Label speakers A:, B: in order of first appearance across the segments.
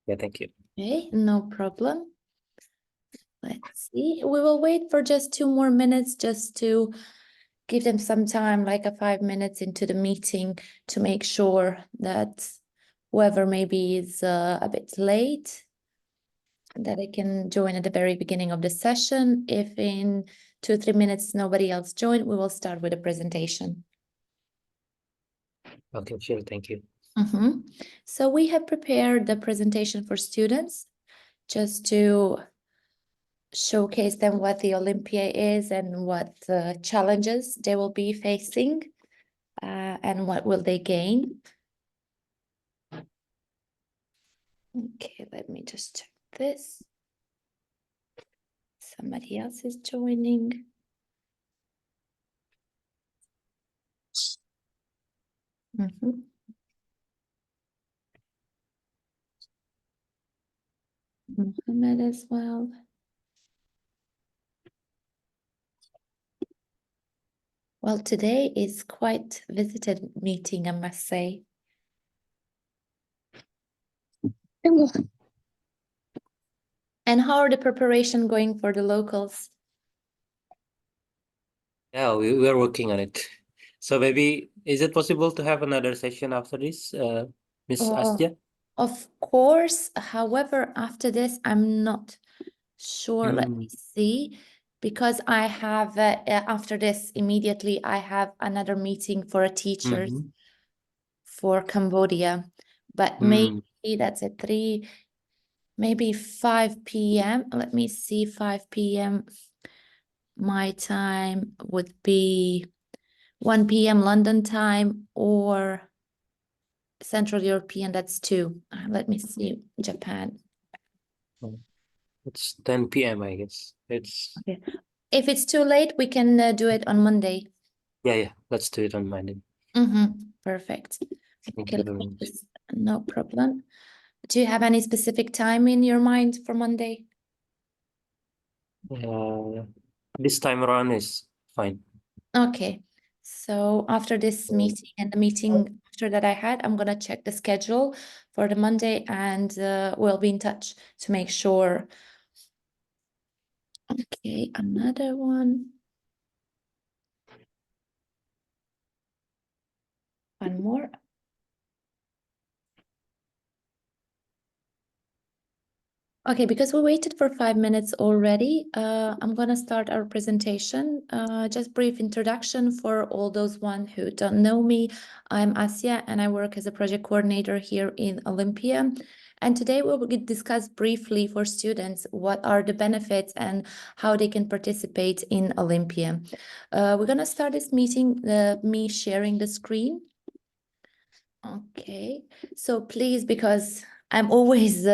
A: Yeah, thank you.
B: Okay, no problem. Let's see. We will wait for just 2 more minutes just to give them some time, like a 5 minutes into the meeting, to make sure that whoever maybe is a bit late, that I can join at the very beginning of the session. If in 2-3 minutes nobody else joined, we will start with a presentation.
A: Okay, sure, thank you.
B: So we have prepared the presentation for students just to showcase them what the Owlypia is and what the challenges they will be facing, and what will they gain. Okay, let me just check this. Somebody else is joining. Mohammed as well. Well, today is quite visited meeting, I must say. And how are the preparation going for the locals?
A: Yeah, we are working on it. So maybe, is it possible to have another session after this, Miss Astia?
B: Of course. However, after this, I'm not sure. Let me see. Because I have, after this, immediately, I have another meeting for a teacher for Cambodia. But maybe that's at 3, maybe 5 p.m. Let me see, 5 p.m. My time would be 1 p.m. London time, or Central European, that's 2. Let me see, Japan.
A: It's 10 p.m. I guess. It's
B: Okay. If it's too late, we can do it on Monday.
A: yeah. Let's do it on Monday.
B: Perfect.
A: Thank
B: Okay,
A: you very much.
B: no problem. Do you have any specific time in your mind for Monday?
A: This time around is fine.
B: Okay. So after this meeting and the meeting after that I had, I'm gonna check the schedule for the Monday, and we'll be in touch to make sure. Okay, another one. One more. Okay, because we waited for 5 minutes already, I'm gonna start our presentation. Just brief introduction for all those who don't know me. I'm Asya, and I work as a project coordinator here in Owlypia. And today we will discuss briefly for students what are the benefits and how they can participate in Owlypia. We're gonna start this meeting, me sharing the screen. Okay, so please, because I'm always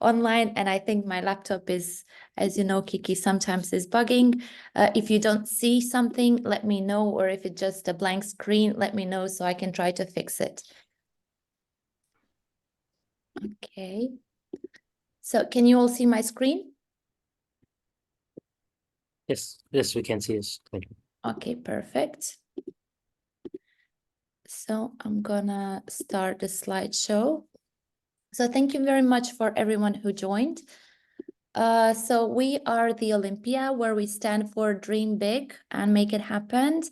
B: online, and I think my laptop is, as you know, Kiki, sometimes is bugging. If you don't see something, let me know, or if it's just a blank screen, let me know so I can try to fix it. Okay, so can you all see my screen?
A: Yes, we can see it.
B: Okay, perfect. So I'm gonna start the slideshow. So thank you very much for everyone who joined. So we are the Owlypia, where we stand for dream big and make it happen.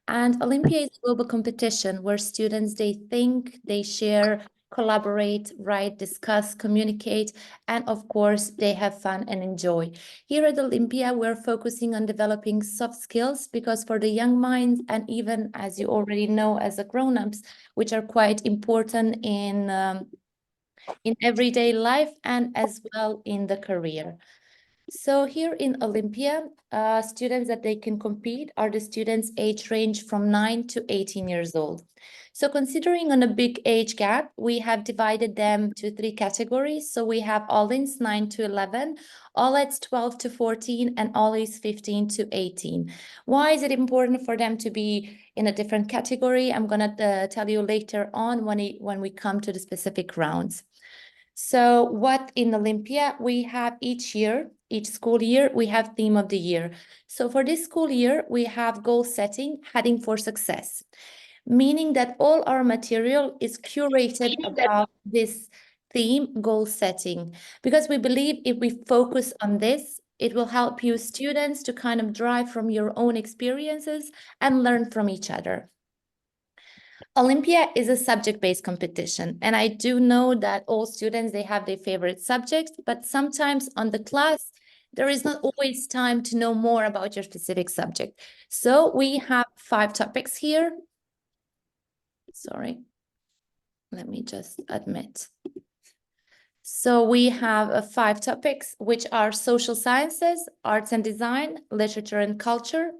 B: And Owlypia is a global competition where students, they think, they share, collaborate, write, discuss, communicate, and of course, they have fun and enjoy. Here at Owlypia, we're focusing on developing soft skills, because for the young minds, and even as you already know as a grown-ups, which are quite important in everyday life and as well in the career. So here in Owlypia, students that they can compete are the students age range from 9 to 18 years old. So considering on a big age gap, we have divided them to 3 categories. So we have All-ins 9 to 11, All-ets 12 to 14, and All-As 15 to 18. Why is it important for them to be in a different category? I'm gonna tell you later on when we come to the specific rounds. So what in Owlypia we have each year, each school year, we have theme of the year. So for this school year, we have goal setting, heading for success. meaning that all our material is curated about this theme goal setting, because we believe if we focus on this, it will help you students to kind of drive from your own experiences and learn from each other. Olympia is a subject-based competition, and I do know that all students, they have their favorite subjects, but sometimes on the class, there is not always time to know more about your specific subject. So we have 5 topics here. Sorry, let me just admit. So we have 5 topics, which are social sciences, arts and design, literature and culture,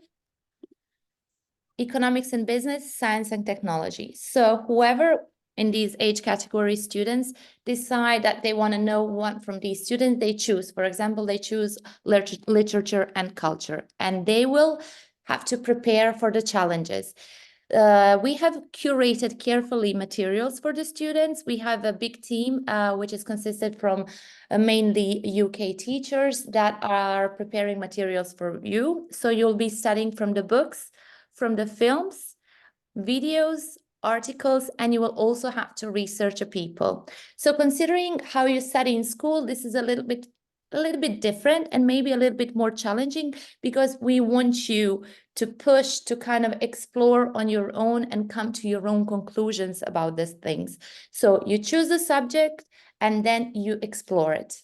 B: economics and business, science and technology. So whoever in these age category students decide that they want to know one from these students, they choose. For example, they choose literature and culture, and they will have to prepare for the challenges. We have curated carefully materials for the students. We have a big team, which is consisted from mainly UK teachers that are preparing materials for you. So you'll be studying from the books, from the films, videos, articles, and you will also have to research a people. So considering how you study in school, this is a little bit different and maybe a little bit more challenging, because we want you to push to kind of explore on your own and come to your own conclusions about these things. So you choose a subject and then you explore it.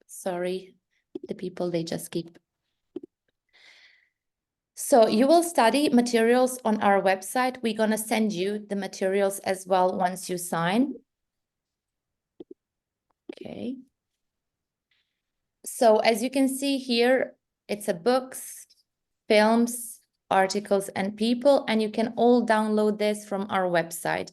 B: Sorry, the people, they just keep. So you will study materials on our website. We're going to send you the materials as well once you sign. Okay. So as you can see here, it's a books, films, articles, and people, and you can all download this from our website.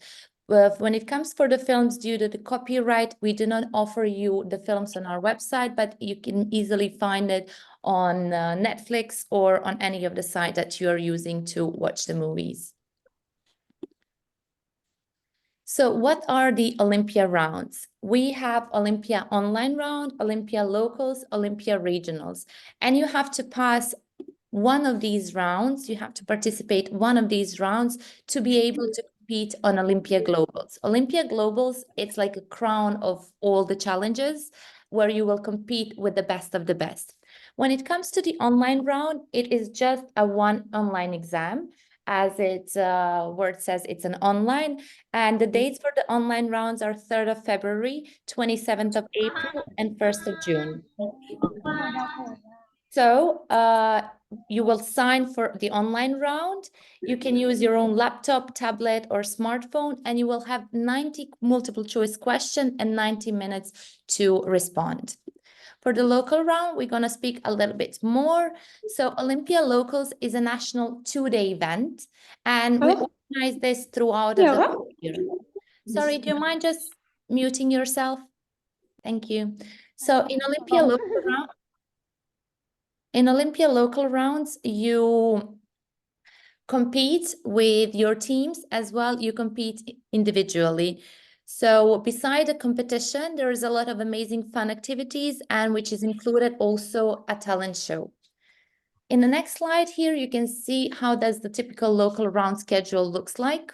B: When it comes for the films, due to the copyright, we do not offer you the films on our website, but you can easily find it on Netflix or on any of the sites that you are using to watch the movies. So what are the Olympia rounds? We have Olympia online round, Olympia locals, Olympia regionals, and you have to pass one of these rounds. You have to participate one of these rounds to be able to compete on Olympia Globals. Olympia Globals, it's like a crown of all the challenges where you will compete with the best of the best. When it comes to the online round, it is just a one online exam, as its word says, it's an online, and the dates for the online rounds are 3rd of February, 27th of April, and 1st of June. So you will sign for the online round. You can use your own laptop, tablet, or smartphone, and you will have 90 multiple choice questions and 90 minutes to respond. For the local round, we're going to speak a little bit more. So Olympia Locals is a national 2-day event, and we organize this throughout the year. Sorry, do you mind just muting yourself? Thank you. So in Olympia local rounds, you compete with your teams as well. You compete individually. So beside the competition, there is a lot of amazing fun activities, and which is included also a talent show. In the next slide here, you can see how does the typical local round schedule looks like.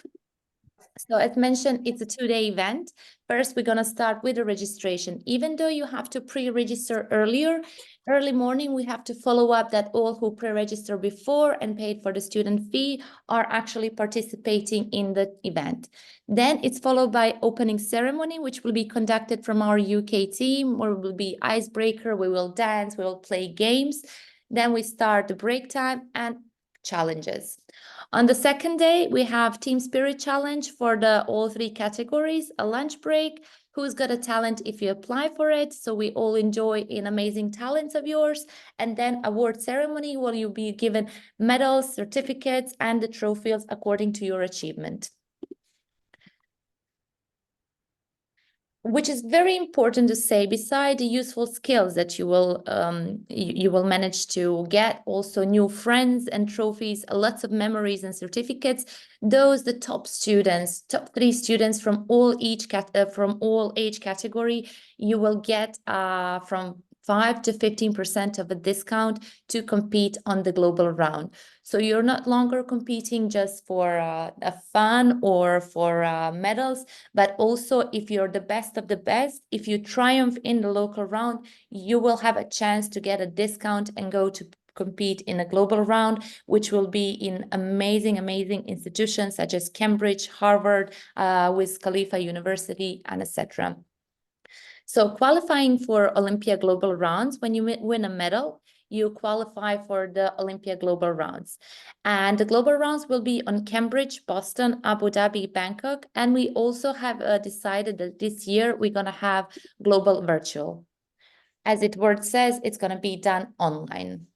B: So as mentioned, it's a 2-day event. First, we're going to start with the registration. Even though you have to pre-register early morning, we have to follow up that all who pre-register before and paid for the student fee are actually participating in the event. Then it's followed by opening ceremony, which will be conducted from our UK team, where will be icebreaker, we will dance, we will play games. Then we start the break time and challenges. On the second day, we have Team Spirit Challenge for all 3 categories, a lunch break, who's got a talent if you apply for it, so we all enjoy in amazing talents of yours, and then award ceremony where you'll be given medals, certificates, and the trophies according to your achievement. Which is very important to say, beside the useful skills that you will manage to get, also new friends and trophies, lots of memories and certificates. The top 3 students from all age category, you will get from 5 to 15% of a discount to compete on the global round. So you're not longer competing just for a fun or for medals, but also if you're the best of the best, if you triumph in the local round, you will have a chance to get a discount and go to compete in a global round, which will be in amazing, amazing institutions such as Cambridge, Harvard, Wiz Khalifa University, and etc. So qualifying for Olympia Global Rounds, when you win a medal, you qualify for the Olympia Global Rounds. And the Global Rounds will be on Cambridge, Boston, Abu Dhabi, Bangkok. And we also have decided that this year we're going to have Global Virtual. As its word says, it's going to be done online.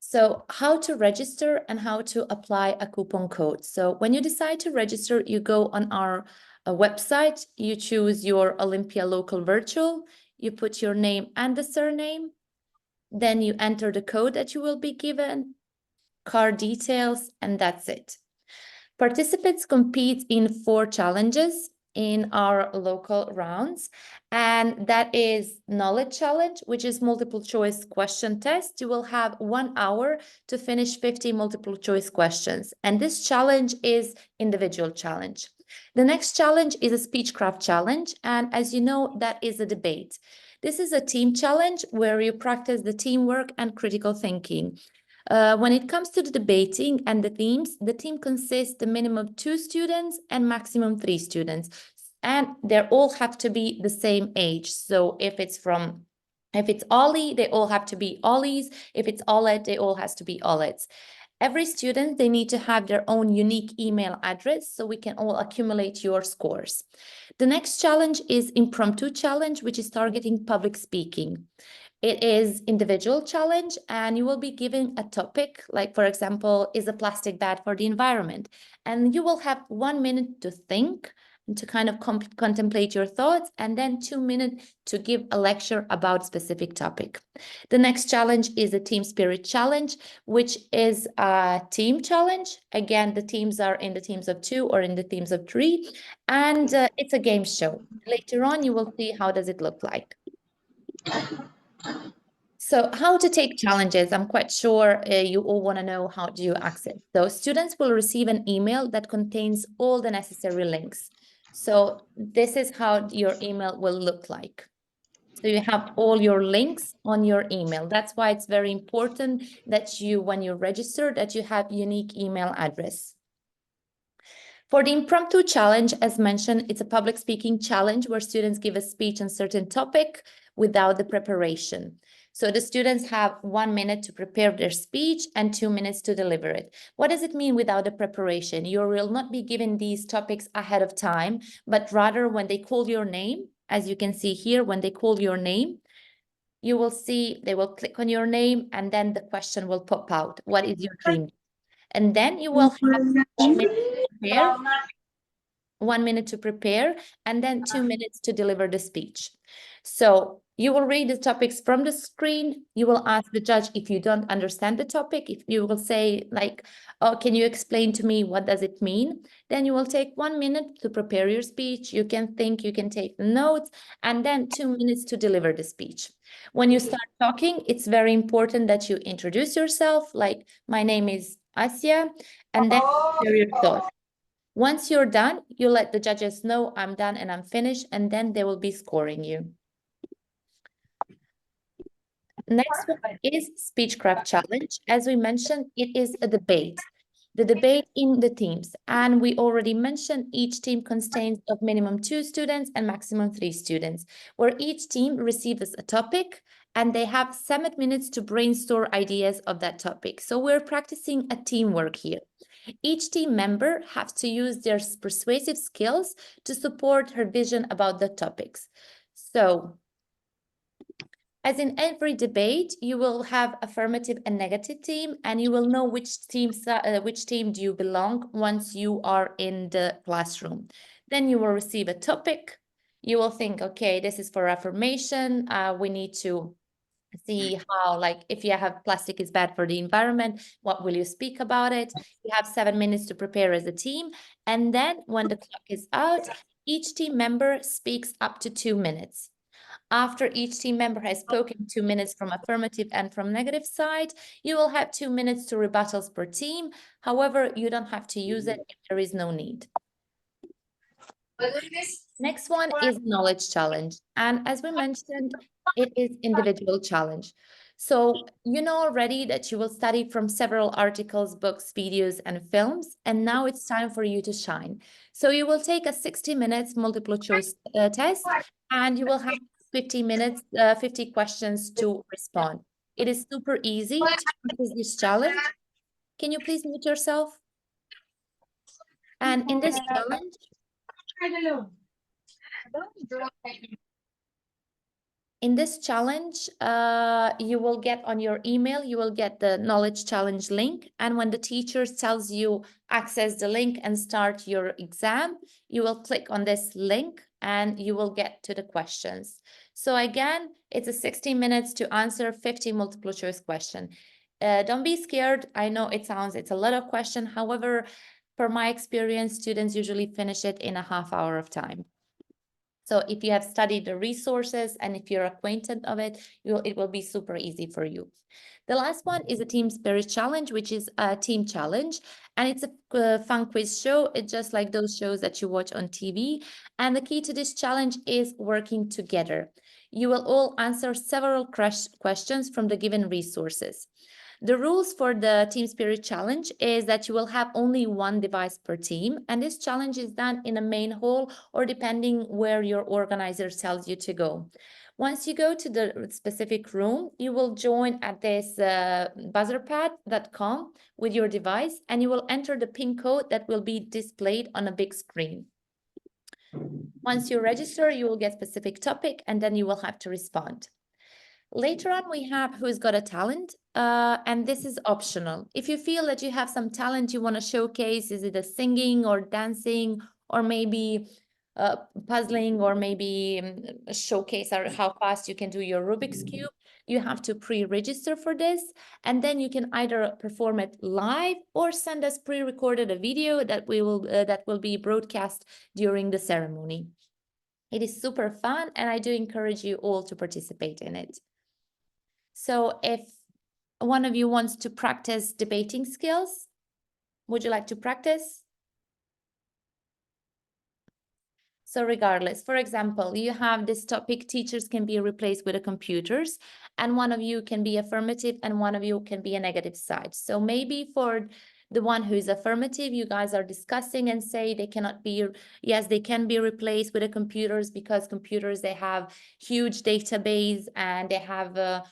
B: So how to register and how to apply a coupon code. So when you decide to register, you go on our website, you choose your Olympia Local Virtual, you put your name and the surname, then you enter the code that you will be given, card details, and that's it. Participants compete in 4 challenges in our local rounds, and that is knowledge challenge, which is multiple choice question test. You will have 1 hour to finish 50 multiple choice questions, and this challenge is individual challenge. The next challenge is a speechcraft challenge, and as you know, that is a debate. This is a team challenge where you practice the teamwork and critical thinking. When it comes to the debating and the themes, the team consists the minimum 2 students and maximum 3 students. And they all have to be the same age. So if it's Ollie, they all have to be Ollies. If it's Olet, they all has to be Olets. Every student, they need to have their own unique email address so we can all accumulate your scores. The next challenge is impromptu challenge, which is targeting public speaking. It is individual challenge, and you will be given a topic, like, for example, is a plastic bad for the environment? And you will have 1 minute to think and to kind of contemplate your thoughts, and then 2 minutes to give a lecture about a specific topic. The next challenge is a team spirit challenge, which is a team challenge. Again, the teams are in the teams of 2 or in the teams of 3, and it's a game show. Later on, you will see how does it look like. So how to take challenges? I'm quite sure you all want to know how do you access. So students will receive an email that contains all the necessary links. So this is how your email will look like. So you have all your links on your email. That's why it's very important that you, when you register, that you have unique email address. For the impromptu challenge, as mentioned, it's a public speaking challenge where students give a speech on certain topic without the preparation. So the students have 1 minute to prepare their speech and 2 minutes to deliver it. What does it mean without the preparation? You will not be given these topics ahead of time, but rather when they call your name, as you can see here, when they call your name, you will see they will click on your name and then the question will pop out. What is your dream? And then you will have 1 minute to prepare, 1 minute to prepare, and then 2 minutes to deliver the speech. So you will read the topics from the screen. You will ask the judge if you don't understand the topic. If you will say like, oh, can you explain to me what does it mean? Then you will take 1 minute to prepare your speech. You can think, you can take the notes, and then 2 minutes to deliver the speech. When you start talking, it's very important that you introduce yourself, like my name is Asia, and then share your thoughts. Once you're done, you let the judges know I'm done and I'm finished, and then they will be scoring you. Next one is Speechcraft Challenge. As we mentioned, it is a debate. The debate in the teams. And we already mentioned each team contains of minimum 2 students and maximum 3 students, where each team receives a topic and they have 7 minutes to brainstorm ideas of that topic. So we're practicing a teamwork here. Each team member has to use their persuasive skills to support her vision about the topics. So, as in every debate, you will have affirmative and negative team, and you will know which team do you belong once you are in the classroom. Then you will receive a topic. You will think, okay, this is for affirmation. We need to see how, like, if you have plastic is bad for the environment, what will you speak about it? You have 7 minutes to prepare as a team. And then when the clock is out, each team member speaks up to 2 minutes. After each team member has spoken, 2 minutes from affirmative and from negative side, you will have 2 minutes to rebuttals per team. However, you don't have to use it if there is no need. Next one is knowledge challenge. And as we mentioned, it is individual challenge. So you know already that you will study from several articles, books, videos, and films. And now it's time for you to shine. So you will take a 60 minutes multiple choice test, and you will have 50 minutes, 50 questions to respond. It is super easy to practice this challenge. Can you please mute yourself? And in this challenge, you will get on your email, you will get the knowledge challenge link. And when the teacher tells you access the link and start your exam, you will click on this link and you will get to the questions. So again, it's a 60 minutes to answer 50 multiple choice question. Don't be scared. I know it's a lot of question. However, per my experience, students usually finish it in a half hour of time. So if you have studied the resources and if you're acquainted of it, it will be super easy for you. The last one is a team spirit challenge, which is a team challenge. And it's a fun quiz show. It's just like those shows that you watch on TV. And the key to this challenge is working together. You will all answer several questions from the given resources. The rules for the Team Spirit Challenge is that you will have only one device per team, and this challenge is done in a main hall or depending where your organizer tells you to go. Once you go to the specific room, you will join at this buzzerpad.com with your device, and you will enter the PIN code that will be displayed on a big screen. Once you register, you will get specific topic, and then you will have to respond. Later on, we have Who's Got a Talent, and this is optional. If you feel that you have some talent you want to showcase, is it a singing or dancing or maybe puzzling or maybe showcase how fast you can do your Rubik's Cube, you have to pre-register for this, and then you can either perform it live or send us pre-recorded a video that will be broadcast during the ceremony. It is super fun, and I do encourage you all to participate in it. So if one of you wants to practice debating skills, would you like to practice? So regardless, for example, you have this topic, teachers can be replaced with the computers, and one of you can be affirmative and one of you can be a negative side. So maybe for the one who is affirmative, you guys are discussing and say they cannot be, yes, they can be replaced with the computers because computers, they have huge database and they have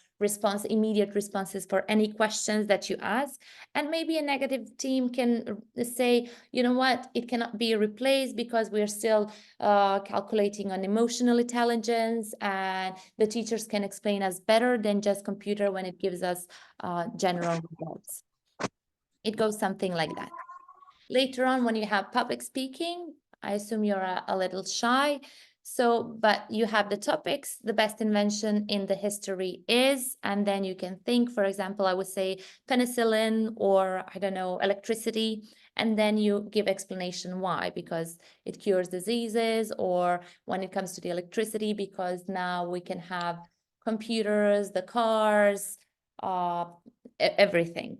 B: immediate responses for any questions that you ask. And maybe a negative team can say, you know what, it cannot be replaced because we're still calculating on emotional intelligence, and the teachers can explain us better than just computer when it gives us general results. It goes something like that. Later on, when you have public speaking, I assume you're a little shy. So, but you have the topics, the best invention in the history is, and then you can think, for example, I would say penicillin or I don't know, electricity, and then you give explanation why, because it cures diseases, or when it comes to the electricity, because now we can have computers, the cars, everything.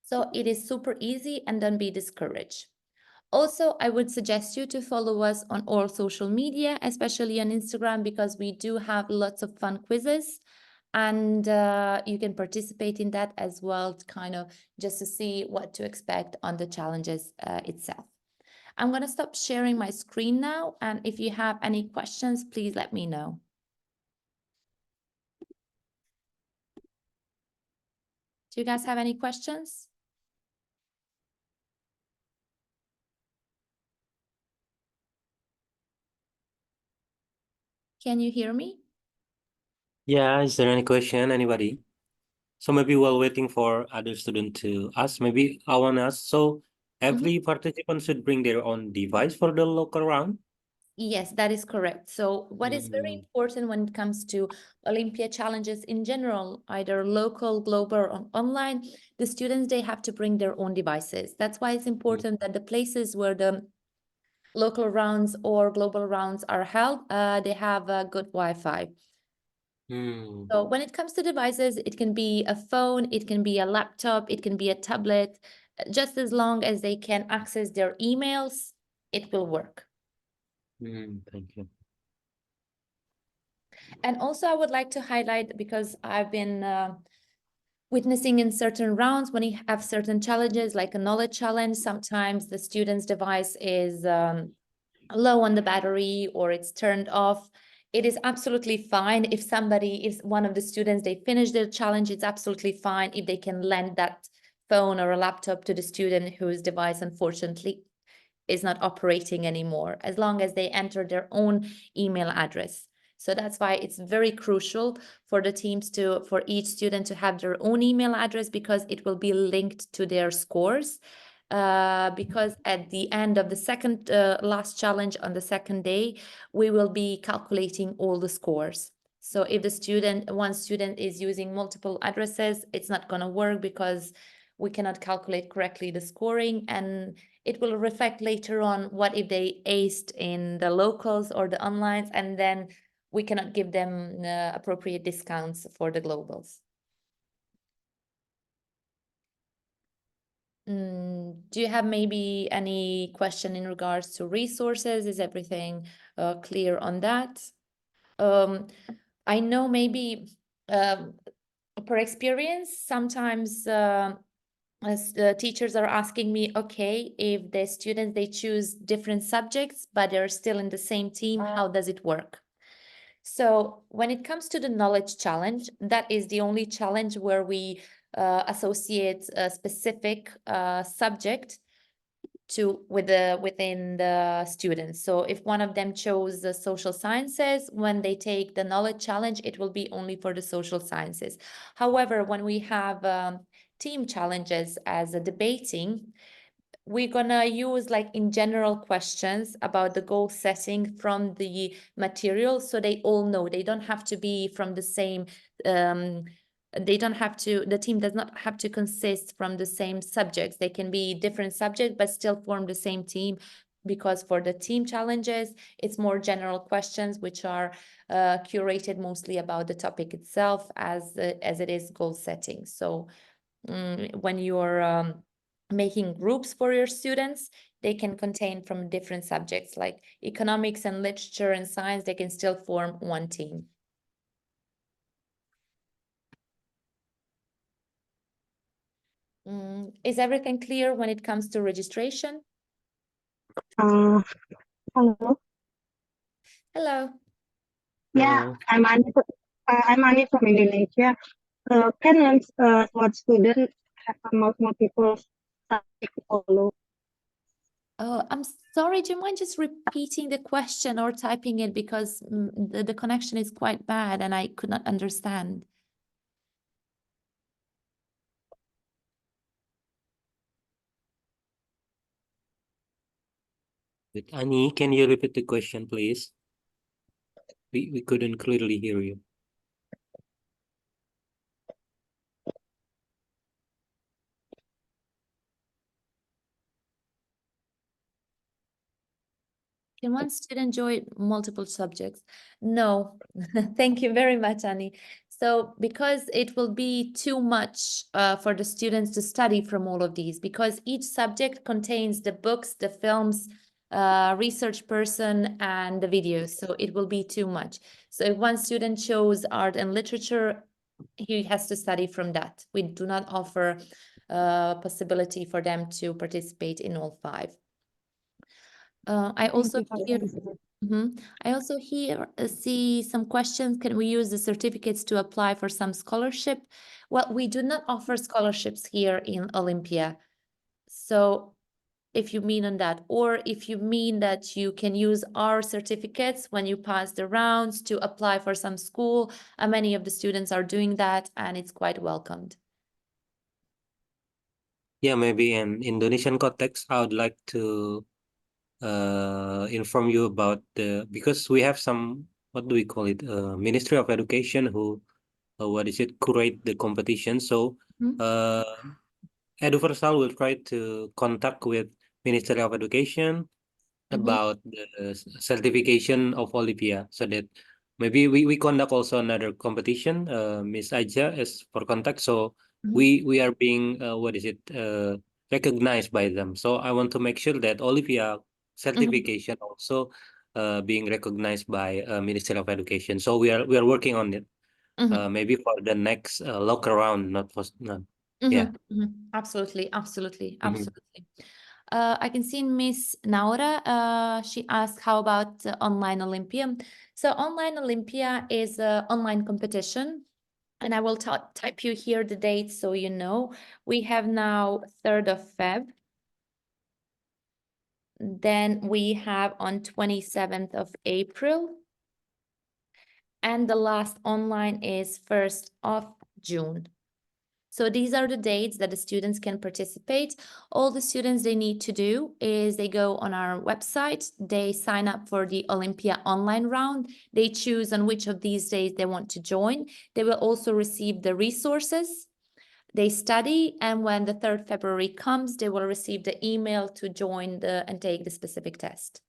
B: So it is super easy, and don't be discouraged. Also, I would suggest you to follow us on all social media, especially on Instagram, because we do have lots of fun quizzes, and you can participate in that as well, to kind of just to see what to expect on the challenges itself. I'm going to stop sharing my screen now, and if you have any questions, please let me know. Do you guys have any questions? Can you hear me?
A: Yeah, is there any question, anybody? So maybe while waiting for other student to ask, maybe I want to ask, so every participant should bring their own device for the local round?
B: Yes, that is correct. So what is very
A: Mm.
B: important when it comes to Olympia challenges in general, either local, global, or online, the students, they have to bring their own devices. That's why it's important that the places where the local rounds or global rounds are held, they have a good Wi-Fi.
A: Hmm.
B: So when it comes to devices, it can be a phone, it can be a laptop, it can be a tablet. Just as long as they can access their emails, it will work.
A: Thank you.
B: And also, I would like to highlight, because I've been witnessing in certain rounds when you have certain challenges, like a knowledge challenge, sometimes the student's device is low on the battery or it's turned off. It is absolutely fine if somebody, if one of the students, they finish their challenge, it's absolutely fine if they can lend that phone or a laptop to the student whose device unfortunately is not operating anymore, as long as they enter their own email address. So that's why it's very crucial for the teams to, for each student to have their own email address, because it will be linked to their scores. Because at the end of the second last challenge on the second day, we will be calculating all the scores. So if the student, one student is using multiple addresses, it's not going to work because we cannot calculate correctly the scoring, and it will reflect later on what if they aced in the locals or the onlines, and then we cannot give them appropriate discounts for the globals. Do you have maybe any question in regards to resources? Is everything clear on that? I know maybe um, per experience, sometimes as teachers are asking me, okay, if the students, they choose different subjects, but they're still in the same team, how does it work? So when it comes to the knowledge challenge, that is the only challenge where we associate a specific subject to with the within the students. So if one of them chose the social sciences, when they take the knowledge challenge, it will be only for the social sciences. However, when we have team challenges as a debating, we're gonna use like in general questions about the goal setting from the material, so they all know. They don't have to be from the same they don't have to, the team does not have to consist from the same subjects. They can be different subjects but still form the same team, because for the team challenges it's more general questions which are curated mostly about the topic itself as it is goal setting. So when you're making groups for your students, they can contain from different subjects like economics and literature and science, they can still form one team. Is everything clear when it comes to registration?
C: Uh, Hello.
B: Hello.
C: Yeah,
A: Hello.
C: I'm Ani from Indonesia. What student have multiple people subject to follow?
B: Oh, I'm sorry, do you mind just repeating the question or typing it, because the connection is quite bad and I could not understand.
A: With Annie, can you repeat the question, please? We couldn't clearly hear you.
B: Can one student join multiple subjects? No, thank you very much, Annie. So because it will be too much for the students to study from all of these, because each subject contains the books, the films, research person, and the videos. So it will be too much. So if one student chose art and literature, he has to study from that. We do not offer possibility for them to participate in all five. I
C: Thank
B: also
C: you for the
B: hear
C: answer.
B: I also here see some questions. Can we use the certificates to apply for some scholarship? Well, we do not offer scholarships here in Olympia. So if you mean on that, or if you mean that you can use our certificates when you pass the rounds to apply for some school, many of the students are doing that and it's quite welcomed.
A: Yeah, maybe in Indonesian context, I would like to inform you about because we have some, what do we call it, Ministry of Education who what is it, curate the competition. So
B: Mhm.
A: Eduversal will try to contact with Ministry of Education about the certification of Owlypia, so that maybe we conduct also another competition. Miss Aja is for contact, so we are being what is it recognized by them. So I want to make sure that Owlypia certification also being recognized by Ministry of Education. So we are working on it. Maybe for the next local round, not for no. Yeah.
B: Absolutely, absolutely,
A: Mhm.
B: absolutely. I can see Miss Naura. She asked, how about online Olympia? So online Olympia is an online competition. And I will type you here the date so you know. We have now 3rd of Feb. Then we have on 27th of April. And the last online is 1st of June. So these are the dates that the students can participate. All the students they need to do is they go on our website, they sign up for the Olympia online round, they choose on which of these days they want to join. They will also receive the resources. They study, and when the 3rd February comes, they will receive the email to join and take the specific test.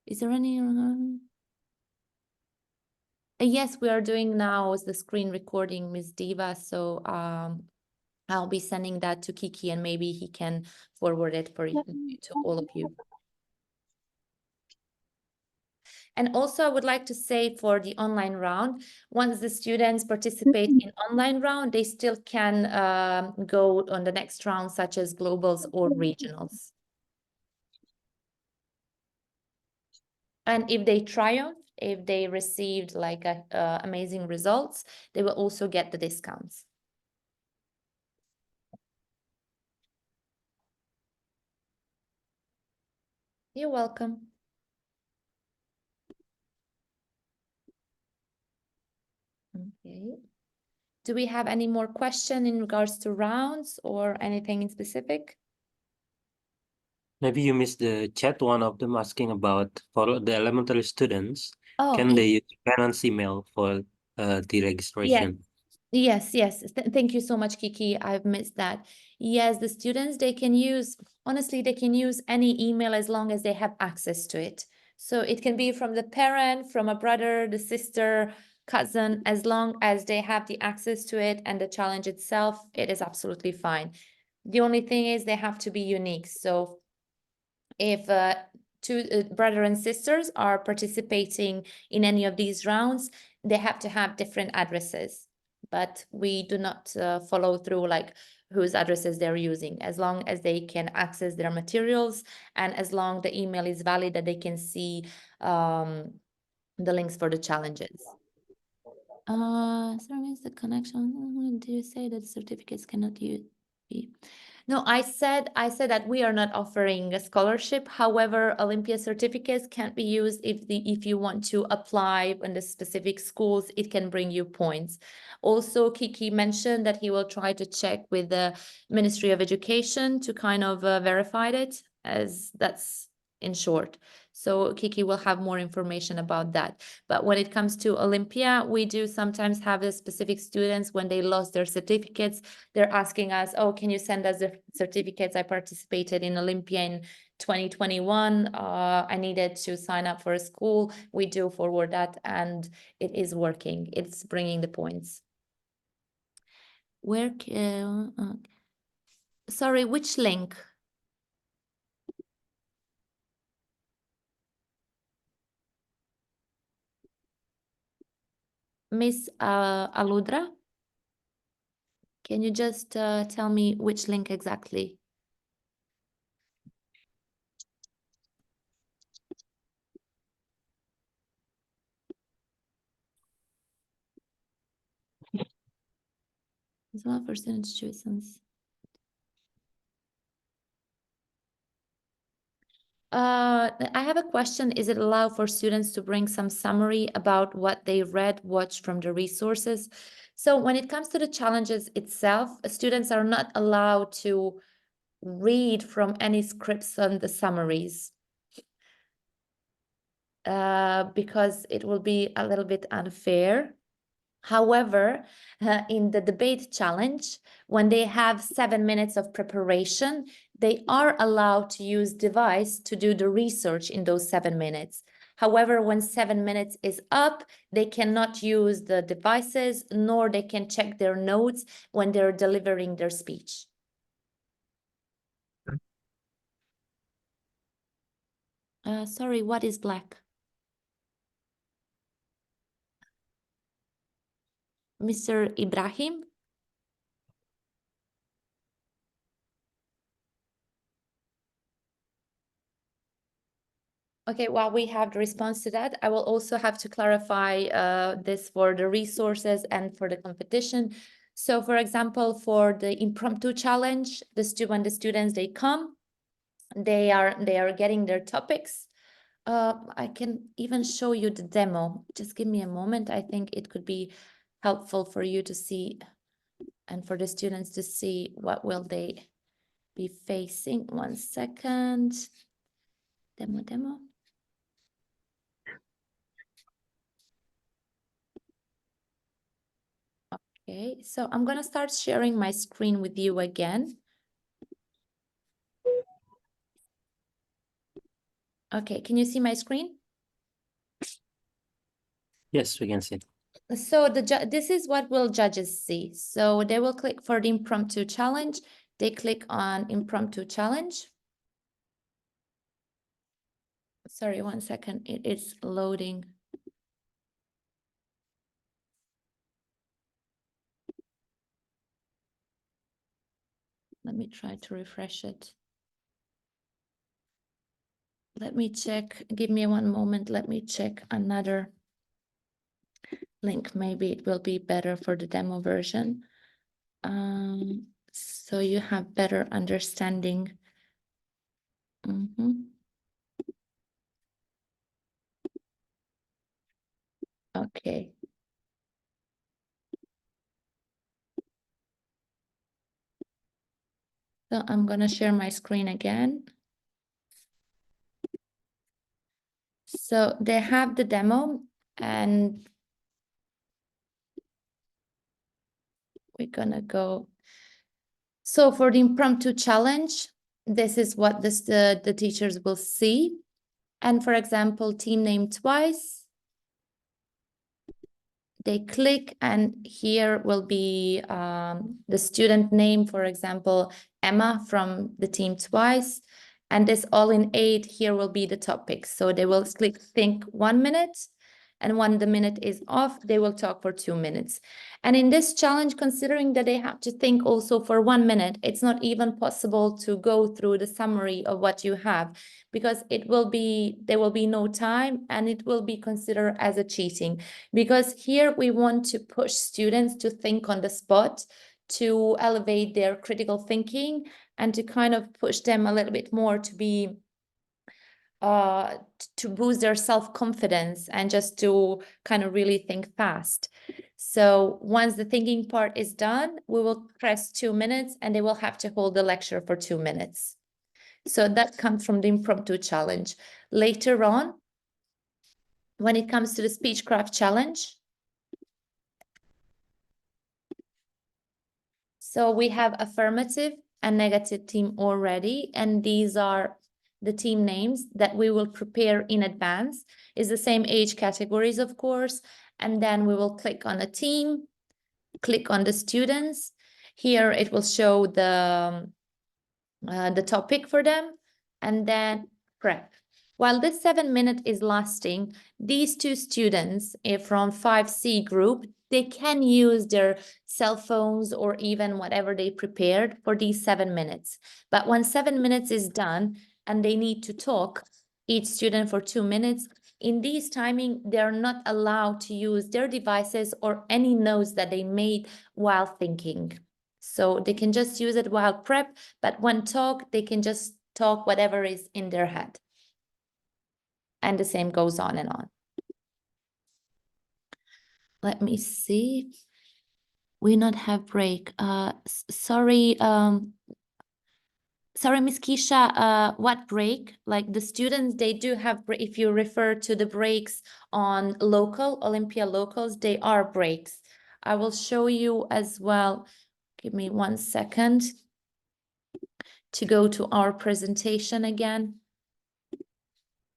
B: Is there any? Yes, we are doing now the screen recording, Ms. Diva. So I'll be sending that to Kiki, and maybe he can forward it to all of you. And also, I would like to say for the online round, once the students participate in online round, they still can go on the next round, such as globals or regionals. And if they triumph, if they received like amazing results, they will also get the discounts. You're welcome. Okay. Do we have any more question in regards to rounds or anything in specific?
A: Maybe you missed the chat. One of them asking about for the elementary students,
B: Oh,
A: can they use parents' email for the
B: yes.
A: registration?
B: Yes, yes. Thank you so much, Kiki. I've missed that. Yes, the students, they can use, honestly, they can use any email as long as they have access to it. So it can be from the parent, from a brother, the sister, cousin, as long as they have the access to it and the challenge itself, it is absolutely fine. The only thing is they have to be unique. So if two brother and sisters are participating in any of these rounds, they have to have different addresses. But we do not follow through like whose addresses they're using, as long as they can access their materials and as long the email is valid that they can see the links for the challenges. Sorry, is the connection. Do you say that certificates cannot be? No, I said that we are not offering a scholarship. However, Olympia certificates can't be used if you want to apply in the specific schools, it can bring you points. Also, Kiki mentioned that he will try to check with the Ministry of Education to kind of verify it, as that's in short. So Kiki will have more information about that. But when it comes to Olympia, we do sometimes have the specific students when they lost their certificates, they're asking us, oh, can you send us the certificates? I participated in Olympia in 2021. I needed to sign up for a school. We do forward that and it is working. It's bringing the points. Where, sorry, which link? Miss Aludra? Can you just tell me which link exactly? It's one for student situations. I have a question. Is it allowed for students to bring some summary about what they read, watched from the resources? So when it comes to the challenges itself, students are not allowed to read from any scripts on the summaries because it will be a little bit unfair. However, in the debate challenge, when they have 7 minutes of preparation, they are allowed to use device to do the research in those 7 minutes. However, when 7 minutes is up, they cannot use the devices, nor they can check their notes when they're delivering their speech. Sorry, what is black? Mr. Ibrahim? Okay, while we have the response to that, I will also have to clarify this for the resources and for the competition. So for example, for the impromptu challenge, when the students, they come, they are getting their topics. I can even show you the demo. Just give me a moment. I think it could be helpful for you to see and for the students to see what will they be facing. 1 second. Demo. Okay, so I'm gonna start sharing my screen with you again. Okay, can you see my screen?
A: Yes, we can see.
B: So this is what will judges see. So they will click for the impromptu challenge. They click on impromptu challenge. Sorry, 1 second, it is loading. Let me try to refresh it. Let me check, give me 1 moment. Let me check another link. Maybe it will be better for the demo version. So you have better understanding. Okay. So I'm gonna share my screen again. So they have the demo and we're gonna go. So for the impromptu challenge, this is what the teachers will see. And for example, team name twice. They click and here will be the student name, for example, Emma from the team twice. And this all in 8, here will be the topics. So they will click think 1 minute. And when the minute is off, they will talk for 2 minutes. And in this challenge, considering that they have to think also for 1 minute, it's not even possible to go through the summary of what you have because there will be no time and it will be considered as a cheating. Because here we want to push students to think on the spot, to elevate their critical thinking and to kind of push them a little bit more to be to boost their self-confidence and just to kind of really think fast. So once the thinking part is done, we will press 2 minutes and they will have to hold the lecture for 2 minutes. So that comes from the impromptu challenge. Later on, when it comes to the speechcraft challenge, so we have affirmative and negative team already, and these are the team names that we will prepare in advance. Is the same age categories, of course, and then we will click on a team, click on the students. Here it will show the topic for them, and then prep. While this 7 minute is lasting, these 2 students from 5C group, they can use their cell phones or even whatever they prepared for these 7 minutes. But when 7 minutes is done and they need to talk, each student for 2 minutes, in this timing, they're not allowed to use their devices or any notes that they made while thinking. So they can just use it while prep, but when talk, they can just talk whatever is in their head. And the same goes on and on. Let me see. We not have break. Sorry, Miss Keisha, what break? Like the students, they do have, if you refer to the breaks on local, Owlypia locals, they are breaks. I will show you as well. Give me 1 second to go to our presentation again.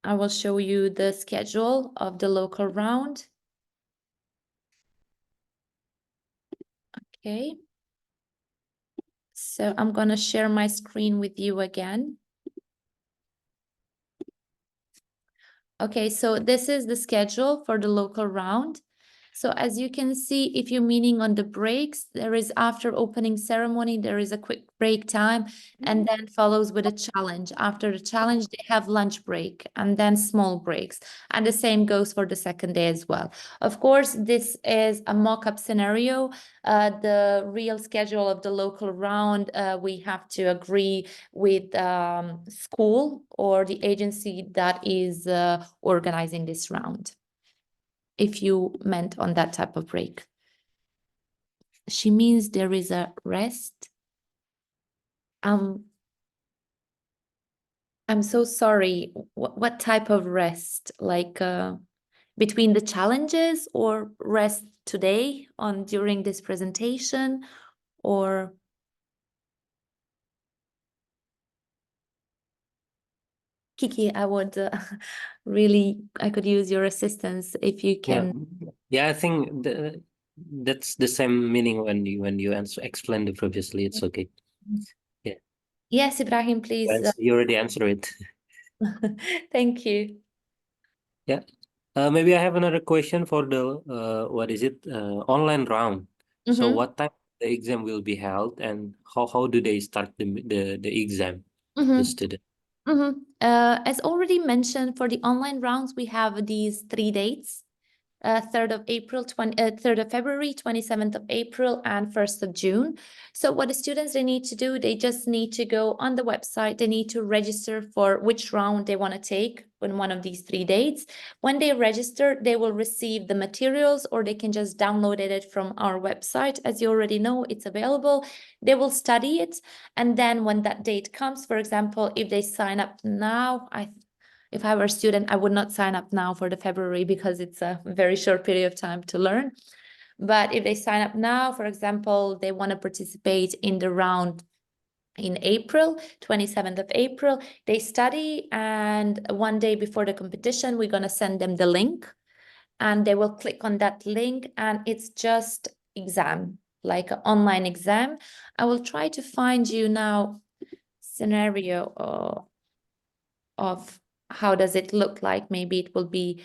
B: I will show you the schedule of the local round. Okay. So I'm going to share my screen with you again. Okay, so this is the schedule for the local round. So as you can see, if you're meaning on the breaks, there is after opening ceremony, there is a quick break time and then follows with a challenge. After the challenge, they have lunch break and then small breaks. And the same goes for the second day as well. Of course, this is a mock-up scenario. The real schedule of the local round, we have to agree with school or the agency that is organizing this round, if you meant on that type of break. She means there is a rest. I'm so sorry. What type of rest? Like between the challenges or rest today on during this presentation or? Kiki, I would really, I could use your assistance if you
A: Yeah,
B: can.
A: yeah. I think that's the same meaning when you answer explained it previously. It's okay. Yeah,
B: Yes, Ibrahim, please.
A: you already answered it.
B: Thank you.
A: Yeah. Maybe I have another question for the what is it? Online round. So
B: Mhm,
A: what time the exam will be held and how do they start the exam, the
B: mhm,
A: student?
B: mhm. As already mentioned, for the online rounds, we have these 3 dates. 3rd of April, 3rd of February, 27th of April, and 1st of June. So what the students, they need to do, they just need to go on the website. They need to register for which round they want to take on one of these 3 dates. When they register, they will receive the materials or they can just download it from our website. As you already know, it's available. They will study it. And then when that date comes, for example, if they sign up now, if I were a student, I would not sign up now for the February because it's a very short period of time to learn. But if they sign up now, for example, they want to participate in the round in April, 27th of April, they study, and 1 day before the competition, we're going to send them the link and they will click on that link and it's just exam, like an online exam. I will try to find you now scenario of how does it look like. Maybe it will be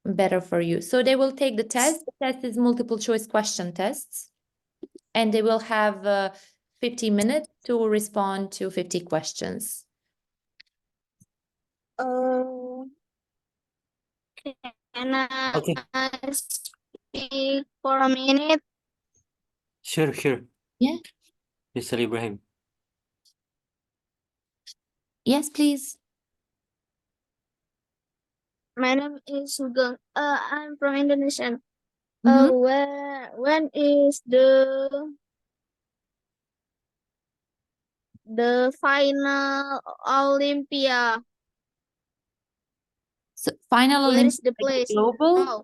B: better for you. So they will take the test. The test is multiple choice question tests, and they will have 50 minutes to respond to 50 questions.
C: Uh, can
A: Okay,
C: I speak for a minute?
A: sure, sure.
B: Yeah.
A: Mr. Ibrahim.
B: Yes, please.
C: My name is Sugeng. I'm from Indonesia.
B: Mhm.
C: When is the final Olympia?
B: So final
C: Where is
B: Olympic
C: the place?
B: global.
C: Oh,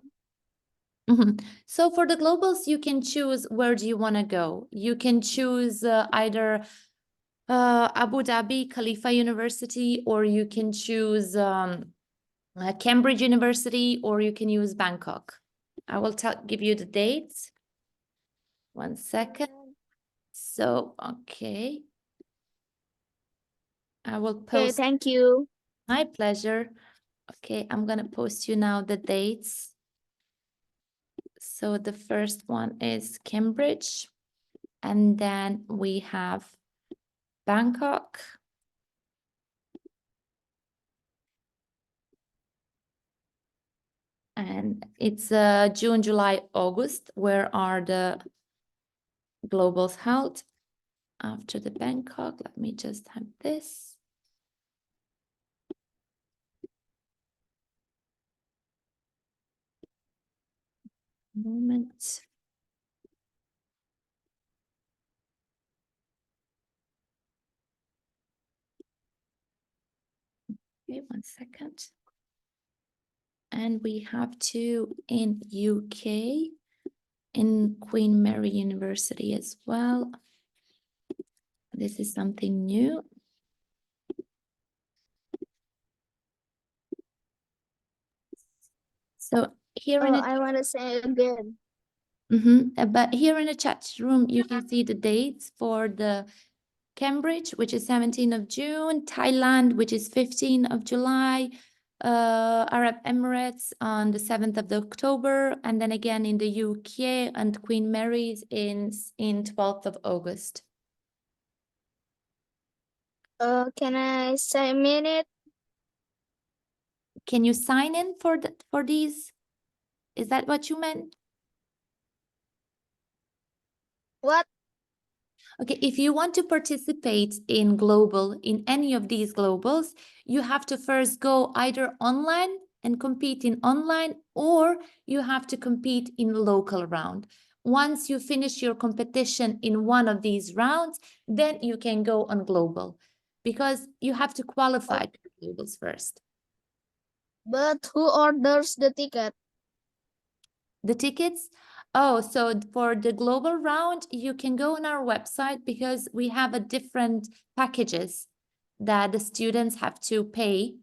B: Mhm. So for the globals, you can choose where do you want to go. You can choose either Abu Dhabi, Khalifa University, or you can choose Cambridge University, or you can use Bangkok. I will give you the dates. 1 second. So, okay. I will
C: okay,
B: post.
C: thank you.
B: My pleasure. Okay, I'm gonna post you now the dates. So the first one is Cambridge, and then we have Bangkok. And it's June, July, August. Where are the globals held? After the Bangkok, let me just have this. Moment. Okay, 1 second. And we have two in UK in Queen Mary University as well. This is something new. So here in
D: I want to say again.
B: but here in the chat room, you can see the dates for the Cambridge, which is 17th of June, Thailand, which is 15th of July, Arab Emirates on the 7th of October, and then again in the UK and Queen Mary's in 12th of August.
D: Can I say a minute?
B: Can you sign in for these? Is that what you meant?
D: What?
B: Okay, if you want to participate in in any of these globals, you have to first go either online and compete in online, or you have to compete in local round. Once you finish your competition in one of these rounds, then you can go on global, because you have to qualify to globals first.
D: But who orders the ticket?
B: The tickets? Oh, so for the global round, you can go on our website, because we have a different packages that the students have to pay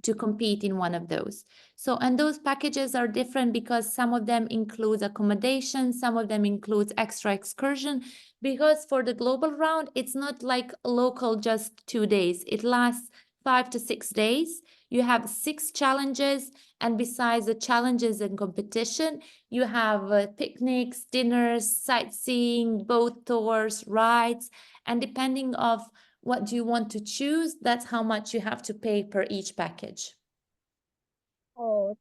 B: to compete in one of those. So, and those packages are different because some of them include accommodation, some of them include extra excursion, because for the global round, it's not like local just 2 days. It lasts 5 to 6 days. You have 6 challenges, and besides the challenges and competition, you have picnics, dinners, sightseeing, boat tours, rides, and depending of what do you want to choose, that's how much you have to pay per each package.
D: Oh,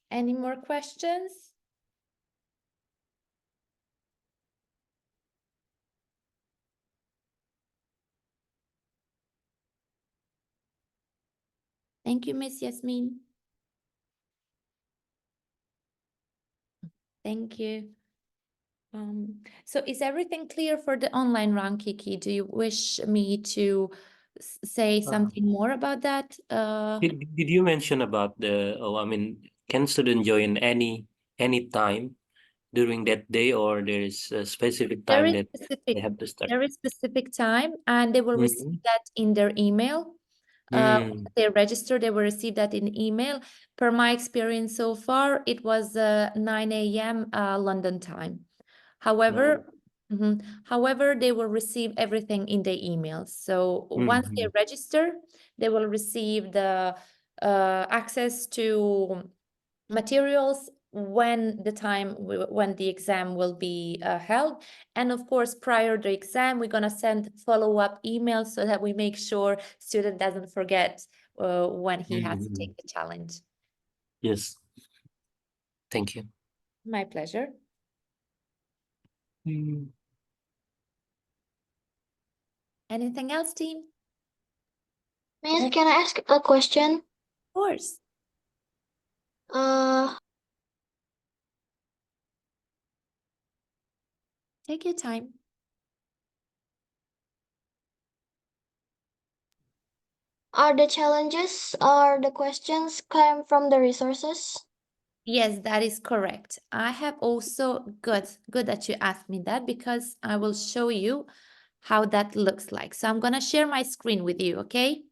B: Any more questions? Thank you, Miss Yasmin. Thank you. So is everything clear for the online round, Kiki? Do you wish me to say something more about that?
A: Did you mention about I mean, can student join any time during that day, or there is a specific
B: There
A: time
B: is
A: that they
B: specific,
A: have to start?
B: there is specific time, and they will receive
A: Mhm.
B: that in their email.
A: Mm.
B: They register, they will receive that in email. Per my experience so far, it was 9 a.m. London time. However, however, they will receive everything in their emails. So once they
A: Mhm.
B: register, they will receive the access to materials when the exam will be held, and of course prior to the exam we're going to send follow-up emails so that we make sure student doesn't forget when he has to take
A: Mhm.
B: the challenge.
A: Yes. Thank you.
B: My pleasure.
A: Mm.
B: Anything else, team?
D: Miss, can I ask a question?
B: Of course.
D: Uh,
B: Take your time.
D: are the challenges or the questions come from the resources?
B: Yes, that is correct. I have also good that you asked me that, because I will show you how that looks like. So I'm going to share my screen with you, okay?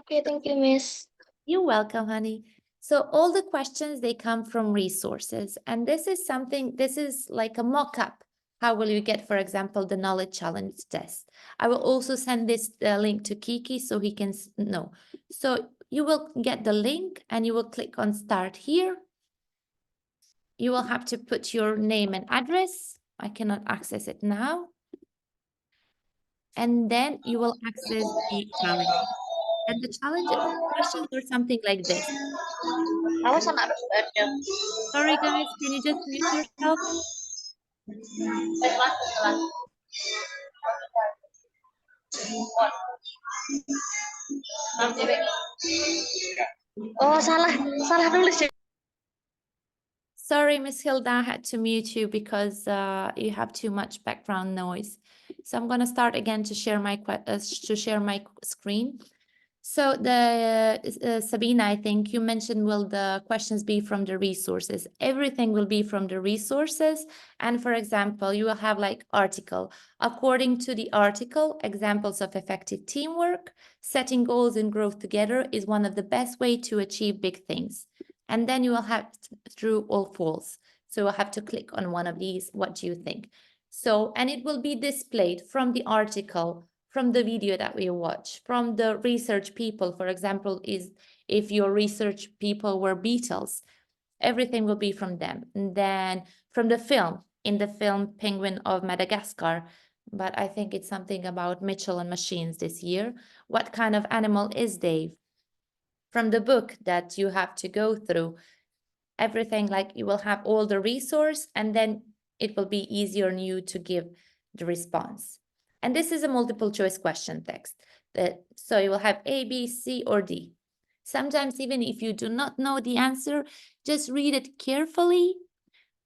D: Okay, thank you, Miss.
B: You're welcome, honey. So all the questions, they come from resources. And this is like a mock-up. How will you get, for example, the knowledge challenge test? I will also send this link to Kiki so he can know. So you will get the link and you will click on start here. You will have to put your name and address. I cannot access it now. And then you will access the challenge. And the questions are something like this.
D: Awas anak harus ada.
B: Sorry, guys, can you just mute yourself?
D: Oh, salah nulis ya.
B: Sorry, Miss Hilda, I had to mute you because you have too much background noise. So I'm going to start again to share my screen. So Sabina, I think you mentioned, will the questions be from the resources? Everything will be from the resources. And for example, you will have like article. According to the article, examples of effective teamwork, setting goals and growth together is one of the best way to achieve big things. And then you will have true or false. So you'll have to click on one of these. What do you think? So, and it will be displayed from the article, from the video that we watch, from the research people. For example, is if your research people were Beatles, everything will be from them. And then from the film, in the film Penguin of Madagascar, but I think it's something about Mitchell and machines this year. What kind of animal is Dave? From the book that you have to go through, everything, like you will have all the resource, and then it will be easier on you to give the response. And this is a multiple choice question text. So you will have A, B, C, or D. Sometimes even if you do not know the answer, just read it carefully,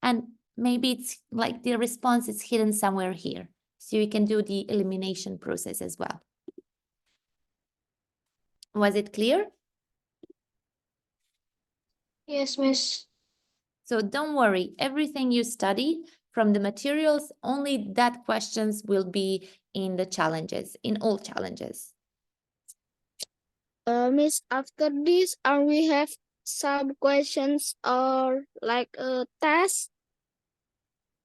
B: and maybe it's like the response is hidden somewhere here. So you can do the elimination process as well. Was it clear?
D: Yes, Miss.
B: So don't worry, everything you study from the materials, only that questions will be in the challenges, in all challenges.
E: Miss, after this, we have some questions or like a test?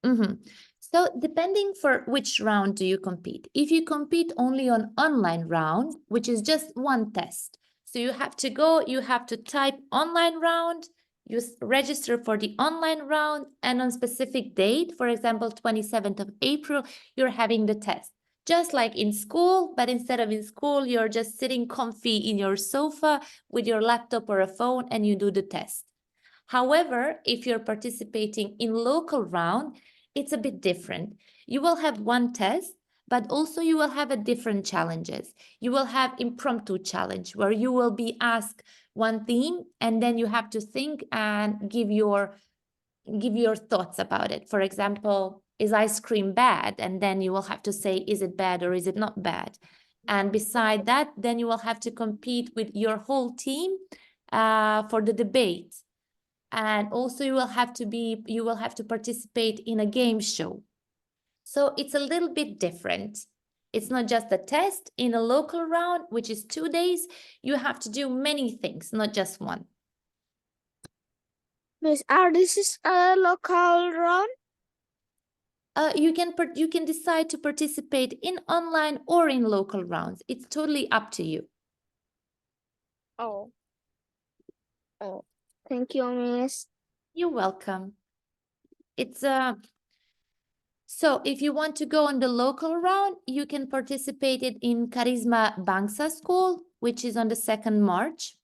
B: So depending for which round do you compete. If you compete only on online round, which is just one test, so you have to go, you have to type online round, you register for the online round, and on specific date, for example, 27th of April, you're having the test. Just like in school, but instead of in school, you're just sitting comfy in your sofa with your laptop or a phone and you do the test. However, if you're participating in local round, it's a bit different. You will have one test, but also you will have a different challenges. You will have impromptu challenge where you will be asked one theme and then you have to think and give your thoughts about it. For example, is ice cream bad? And then you will have to say, is it bad or is it not bad? And beside that, then you will have to compete with your whole team for the debate. And also you will have to participate in a game show. So it's a little bit different. It's not just a test. In a local round, which is 2 days, you have to do many things, not just one.
E: Miss, this is a local round?
B: You can decide to participate in online or in local rounds. It's totally up to you.
E: Oh, thank you, Miss.
B: You're welcome. So if you want to go on the local round, you can participate in Charisma Bangsa School, which is on the 2nd March.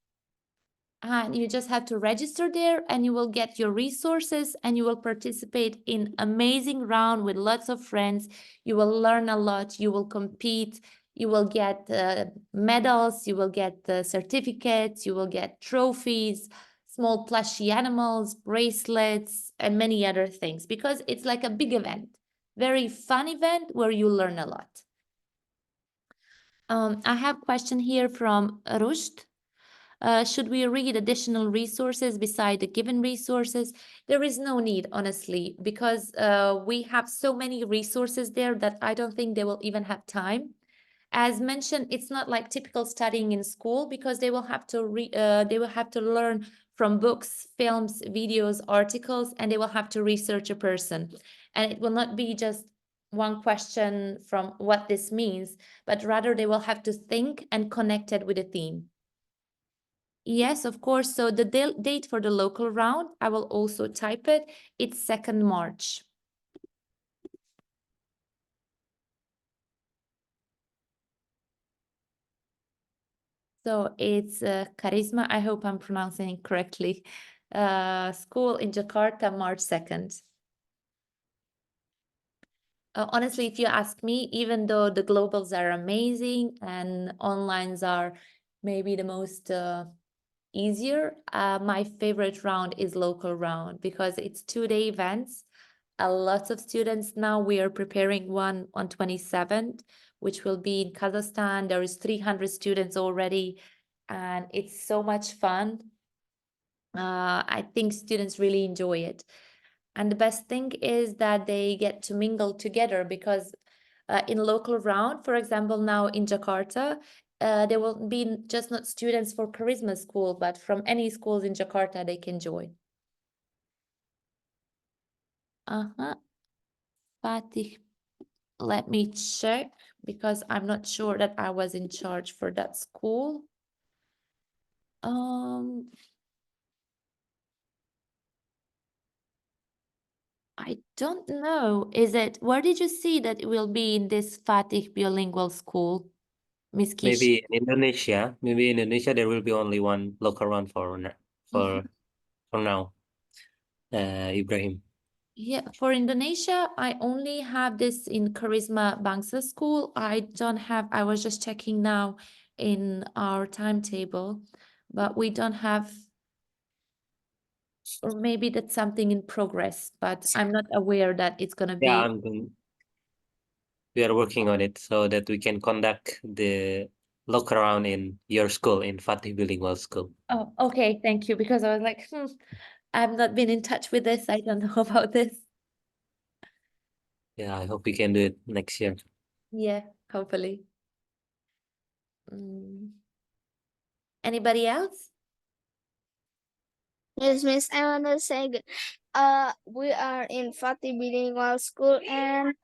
B: And you just have to register there and you will get your resources and you will participate in amazing round with lots of friends. You will learn a lot, you will compete, you will get medals, you will get certificates, you will get trophies, small plushy animals, bracelets, and many other things, because it's like a big event, very fun event where you learn a lot. I have a question here from Rushd. Should we read additional resources beside the given resources? There is no need, honestly, because we have so many resources there that I don't think they will even have time. As mentioned, it's not like typical studying in school, because they will have to learn from books, films, videos, articles, and they will have to research a person. And it will not be just one question from what this means, but rather they will have to think and connect it with a theme. Yes, of course. So the date for the local round, I will also type it. It's 2nd March. So it's Charisma. I hope I'm pronouncing it correctly. School in Jakarta, March 2nd. Honestly, if you ask me, even though the globals are amazing and onlines are maybe the most easier. My favorite round is local round because it's 2-day events. A lot of students now. We are preparing one on 27th, which will be in Kazakhstan. There is 300 students already, and it's so much fun. I think students really enjoy it. And the best thing is that they get to mingle together because in local round, for example, now in Jakarta, there will be just not students for Charisma School, but from any schools in Jakarta, they can join. Fatih, let me check because I'm not sure that I was in charge for that school. I don't know. Where did you see that it will be in this Fatih bilingual school, Miss Kish?
A: Maybe in Indonesia, there will be only one local round for now. Ibrahim.
B: Yeah, for Indonesia, I only have this in Charisma Bangsa School. I don't have, I was just checking now in our timetable, but we don't have, or maybe that's something in progress, but I'm not aware that it's gonna
A: Yeah,
B: be.
A: we are working on it so that we can conduct the look around in your school, in Fatih Bilingual School.
B: Oh, okay, thank you, because I was like, I've not been in touch with this. I don't know about this.
A: Yeah, I hope we can do it next year.
B: Yeah, hopefully. Anybody else?
E: Yes, Miss, I want to say, we are in Fatih Bilingual School, and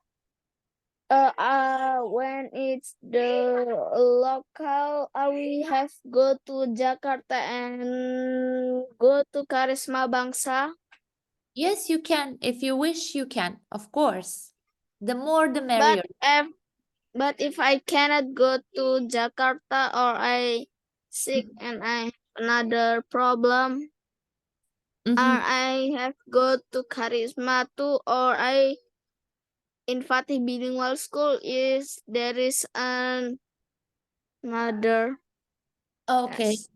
E: when it's the local, we have go to Jakarta and go to Karisma Bangsa.
B: Yes, you can. If you wish, you can. Of course. The more, the
E: But
B: merrier.
E: if I cannot go to Jakarta, or I sick and I have another problem, or I have go to Karisma too, or I in Fatih Bilingual School there is another.
B: Okay.
E: Yes.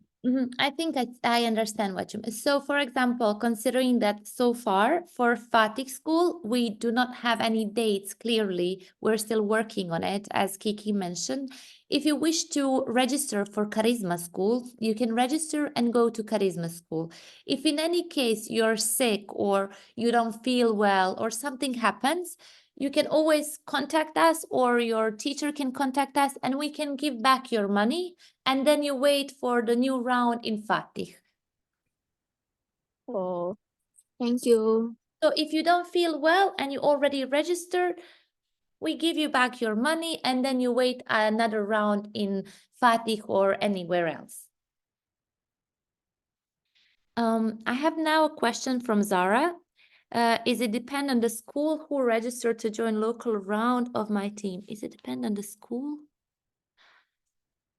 B: I think I understand what you mean. So, for example, considering that so far for Fatih School, we do not have any dates clearly. We're still working on it, as Kiki mentioned. If you wish to register for Charisma School, you can register and go to Charisma School. If in any case you're sick or you don't feel well or something happens, you can always contact us or your teacher can contact us and we can give back your money, and then you wait for the new round in Fatih.
E: Oh, thank you.
B: So if you don't feel well and you already registered, we give you back your money and then you wait another round in Fatih or anywhere else. I have now a question from Zara. Is it depend on the school who registered to join local round of my team? Is it depend on the school?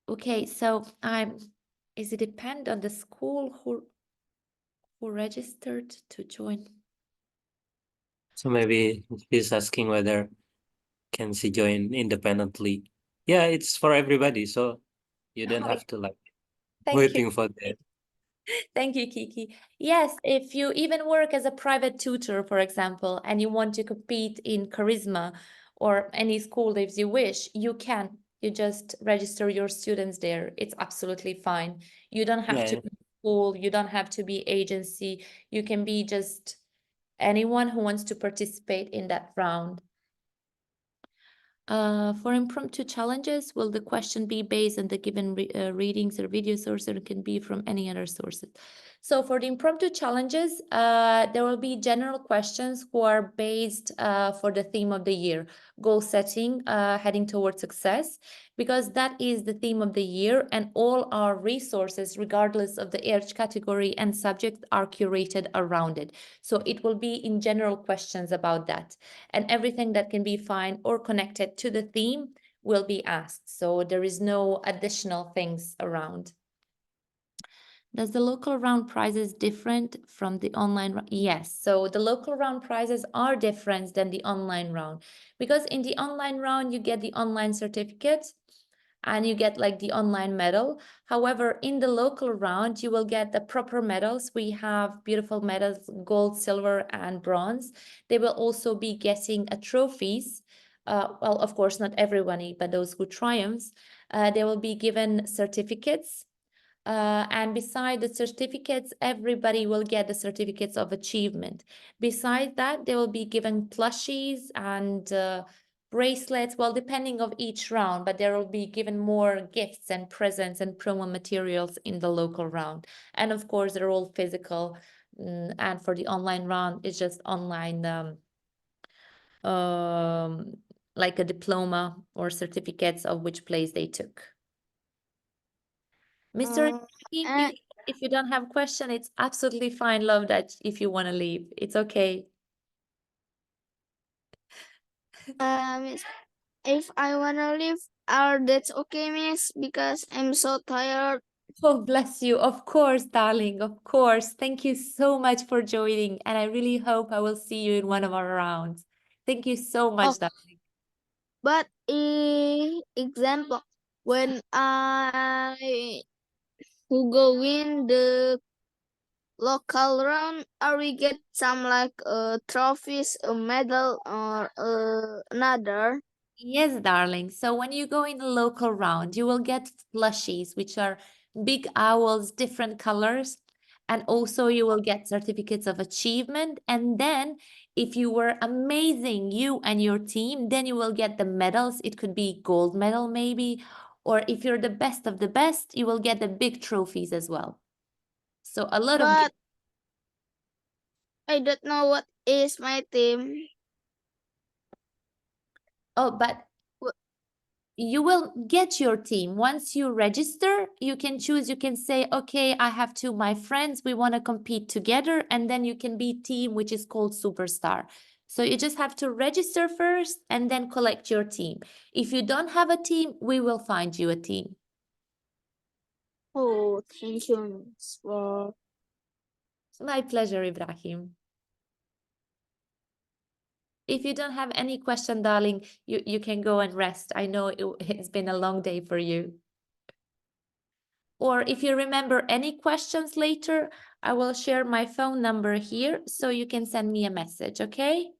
B: Okay, so is it depend on the school who registered to join?
A: So maybe he's asking whether can she join independently. Yeah, it's for everybody, so you don't have to like
B: Thank
A: waiting for that.
B: Thank you, Kiki. Yes, if you even work as a private tutor, for example, and you want to compete in Charisma or any school if you wish, you can. You just register your students there. It's absolutely fine. You don't have to
A: Yeah.
B: be school, you don't have to be agency. You can be just anyone who wants to participate in that round. For impromptu challenges, will the question be based on the given readings or video source, or it can be from any other sources? So for the impromptu challenges, there will be general questions who are based for the theme of the year, goal setting, heading towards success, because that is the theme of the year, and all our resources, regardless of the age category and subject, are curated around it. So it will be in general questions about that, and everything that can be found or connected to the theme will be asked. So there is no additional things around. Does the local round prizes different from the online round? Yes, so the local round prizes are different than the online round, because in the online round you get the online certificate, and you get like the online medal. However, in the local round, you will get the proper medals. We have beautiful medals, gold, silver, and bronze. They will also be getting a trophies. Well, of course, not everyone, but those who triumphs, they will be given certificates. And beside the certificates, everybody will get the certificates of achievement. Besides that, they will be given plushies and bracelets, well, depending of each round, but there will be given more gifts and presents and promo materials in the local round. And of course, they're all physical. And for the online round, it's just online, like a diploma or certificates of which place they took. Mr.
E: and
B: If you don't have question, it's absolutely fine, love, that if you want to leave, it's okay.
E: Miss, if I wanna leave, that's okay, Miss, because I'm so tired.
B: Oh, bless you. Of course, darling, of course. Thank you so much for joining, and I really hope I will see you in one of our rounds. Thank you so much,
E: Oh,
B: darling.
E: but example, when I who go in the local round, or we get some like trophies, a medal, or another.
B: Yes, darling. So when you go in the local round, you will get plushies, which are big owls, different colors. And also you will get certificates of achievement. And then if you were amazing, you and your team, then you will get the medals. It could be gold medal maybe. Or if you're the best of the best, you will get the big trophies as well. So a lot of
E: But
B: gifts.
E: I don't know what is my team.
B: Oh, but you will get your team. Once you register, you can choose, you can say, okay, I have two my friends, we want to compete together, and then you can be team, which is called superstar. So you just have to register first and then collect your team. If you don't have a team, we will find you a team.
E: Oh, thank you, Miss, for
B: My pleasure, Ibrahim. If you don't have any question, darling, you can go and rest. I know it's been a long day for you. Or if you remember any questions later, I will share my phone number here so you can send me a message, okay?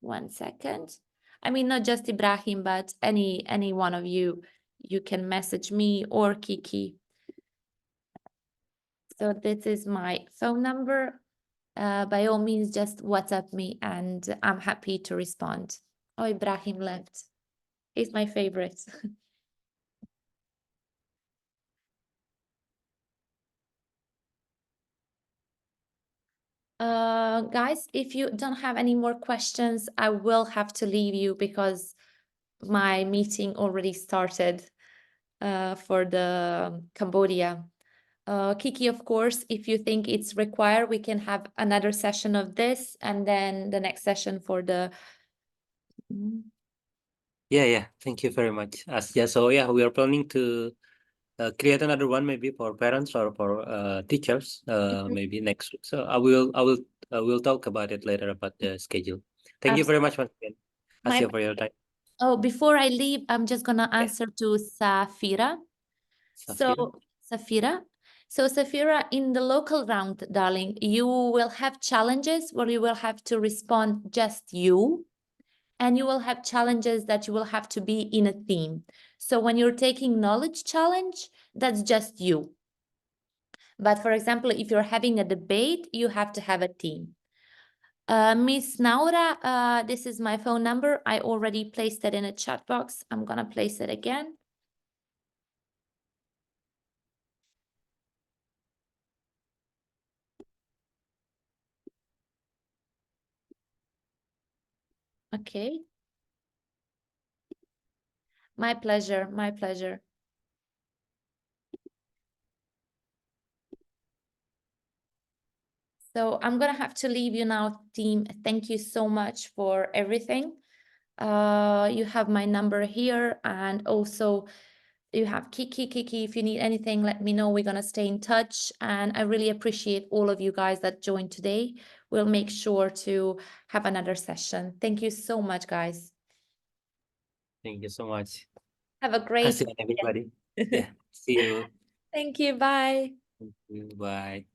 B: 1 second. I mean, not just Ibrahim, but any one of you, you can message me or Kiki. So this is my phone number. By all means, just WhatsApp me and I'm happy to respond. Oh, Ibrahim left. He's my favorite. Guys, if you don't have any more questions, I will have to leave you because my meeting already started for the Cambodia. Kiki, of course, if you think it's required, we can have another session of this and then the next session for the...
A: Yeah. Thank you very much. So yeah, we are planning to create another one maybe for parents or for teachers maybe next week. So we'll talk about it later about the schedule. Thank you very much once again,
B: My...
A: Asia, for your time.
B: Oh, before I leave, I'm just gonna
A: Yeah.
B: answer to Safira.
A: Safira.
B: So, Safira. So, Safira, in the local round, darling, you will have challenges where you will have to respond just you, and you will have challenges that you will have to be in a team. So, when you're taking knowledge challenge, that's just you. But for example, if you're having a debate, you have to have a team. Miss Naura, this is my phone number. I already placed it in a chat box. I'm gonna place it again. Okay. My pleasure, my pleasure. So I'm gonna have to leave you now, team. Thank you so much for everything. You have my number here, and also you have Kiki. Kiki, if you need anything, let me know. We're gonna stay in touch, and I really appreciate all of you guys that joined today. We'll make sure to have another session. Thank you so much, guys.
A: Thank you so much.
B: Have a great
A: Kasihan everybody. Yeah. See you.
B: Thank you. Bye.
A: Thank you. Bye.